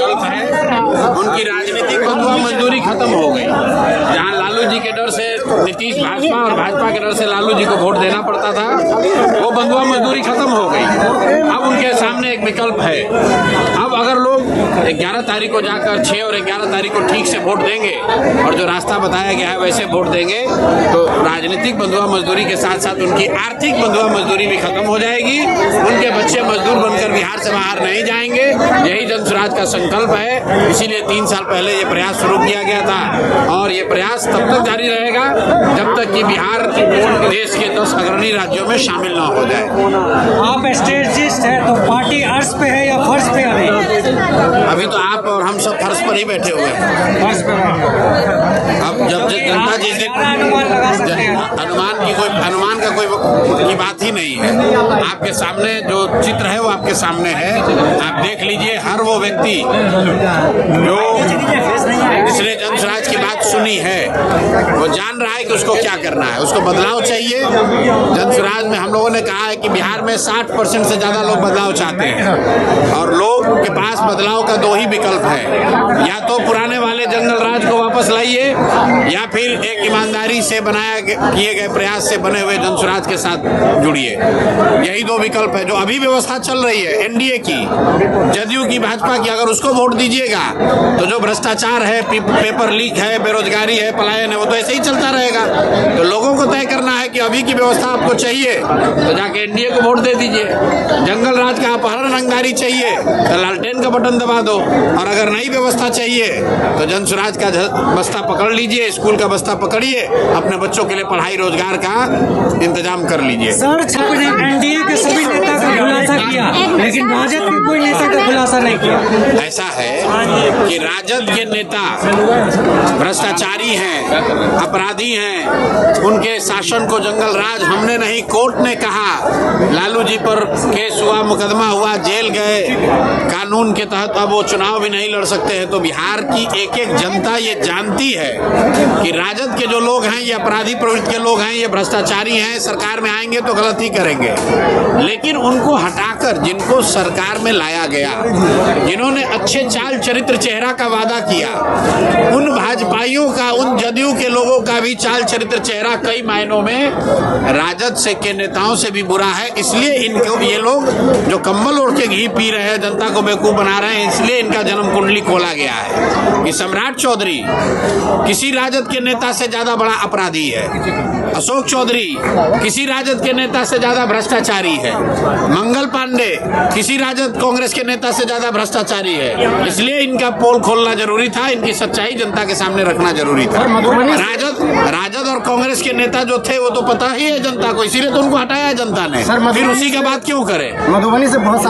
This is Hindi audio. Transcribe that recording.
विकल्प है। उनकी राजनीतिक बंधुआ मजदूरी खत्म हो गई। जहां लालू जी के डर से नीतीश भाजपा और भाजपा के डर से लालू जी को वोट देना पड़ता था, वो बंधुआ मजदूरी खत्म हो गई। अब उनके सामने एक विकल्प है। अब अगर लोग 11 तारीख को जाकर 6 और 11 तारीख को ठीक से वोट देंगे और जो रास्ता बताया गया है वैसे वोट देंगे, तो राजनीतिक बंधुआ मजदूरी के साथ साथ उनकी आर्थिक बंधुआ मजदूरी भी खत्म हो जाएगी। उनके बच्चे मजदूर बनकर बिहार से बाहर नहीं जाएंगे। यही जनसुराज का संकल्प है। इसीलिए 3 साल पहले ये प्रयास शुरू किया गया था और ये प्रयास तब तक जारी रहेगा जब तक कि बिहार देश के 10 अग्रणी राज्यों में शामिल न हो जाए। आप स्ट्रेटजिस्ट हैं तो पार्टी अर्श पे है या फर्श पे है? अभी तो आप और हम सब फर्श पर ही बैठे हुए हैं। फर्श पे अब जब जनता जिस दिन अनुमान का कोई की बात ही नहीं है। आपके सामने जो चित्र है वो आपके सामने है। आप देख लीजिए, हर वो व्यक्ति जो जिसने जनसुराज की बात सुनी है वो जान रहा है कि उसको क्या करना है। उसको बदलाव चाहिए। जनसुराज में हम लोगों ने कहा है कि बिहार में 60% से ज्यादा लोग बदलाव चाहते हैं और लोग के पास बदलाव का 2 ही विकल्प है। या तो पुराने वाले जंगल राज को वापस लाइए या फिर एक ईमानदारी से किए गए प्रयास से बने हुए जनसुराज के साथ जुड़िए। यही 2 विकल्प है। जो अभी व्यवस्था चल रही है एनडीए की, जदयू की, भाजपा की, अगर उसको वोट दीजिएगा तो जो भ्रष्टाचार है, पेपर लीक है, बेरोजगारी है, पलायन है, वो तो ऐसे ही चलता रहेगा। तो लोगों को तय करना है कि अभी की व्यवस्था आपको चाहिए तो जाके एनडीए को वोट दे दीजिए। जंगल राज का अपहरण रंगदारी चाहिए तो लालटेन का बटन दबा दो, और अगर नई व्यवस्था चाहिए तो जनसुराज का बस्ता पकड़ लीजिए, स्कूल का बस्ता पकड़िए, अपने बच्चों के लिए पढ़ाई रोजगार का इंतजाम कर लीजिए। सर, एनडीए के सभी नेता का खुलासा किया लेकिन राजद के कोई नेता का खुलासा नहीं किया। ऐसा है कि राजद के नेता भ्रष्टाचारी हैं, अपराधी हैं। उनके शासन को जंगल राज हमने नहीं, कोर्ट ने कहा। लालू जी पर केस हुआ, मुकदमा हुआ, जेल गए, कानून के तहत अब वो चुनाव भी नहीं लड़ सकते हैं। तो बिहार की एक जनता ये जानती है कि राजद के जो लोग हैं ये अपराधी प्रवृत्ति के लोग हैं, ये भ्रष्टाचारी हैं, सरकार में आएंगे तो गलत ही करेंगे। लेकिन उनको हटाकर जिनको सरकार में लाया गया, जिन्होंने अच्छे चाल चरित्र चेहरा का वादा किया, उन भाजपाइयों का, उन जदयू के लोगों का भी चाल चरित्र चेहरा कई मायनों में राजद से के नेताओं से भी बुरा है। इसलिए इनको ये लोग जो कम्बल ओढ़ के घी पी रहे हैं, जनता को बेवकूफ बना रहे हैं, इसलिए इनका जन्म कुंडली खोला गया है कि सम्राट चौधरी किसी राजद के नेता से ज्यादा बड़ा अपराधी है, अशोक चौधरी किसी राजद के नेता से ज्यादा भ्रष्टाचारी है, मंगल पांडे किसी राजद कांग्रेस के नेता से ज्यादा भ्रष्टाचारी है। इसलिए इनका पोल खोलना जरूरी था, इनकी सच्चाई जनता के सामने रखना जरूरी था। राजद और कांग्रेस के नेता जो थे वो तो पता ही है जनता को, इसीलिए तो उनको हटाया जनता ने। फिर उसी का बात क्यों करे। मधुबनी से बहुत